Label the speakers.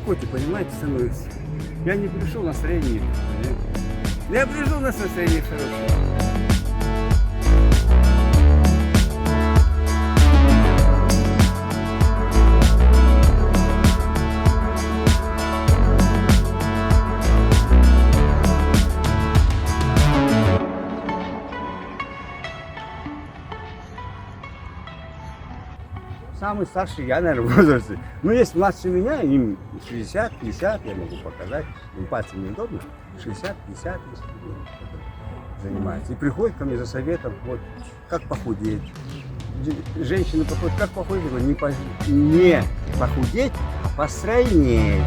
Speaker 1: спокойнее, понимаете, становится. Я не пришел на настроение. Я пришел на настроение хорошее. Самый старший я, наверное, в возрасте. Ну, есть младше меня, им 60, 50, я могу показать. Им пальцем неудобно. 60, 50 занимаются. И приходят ко мне за советом, вот, как похудеть. Женщины подходят, как похудеть? Не похудеть, а постройнеть.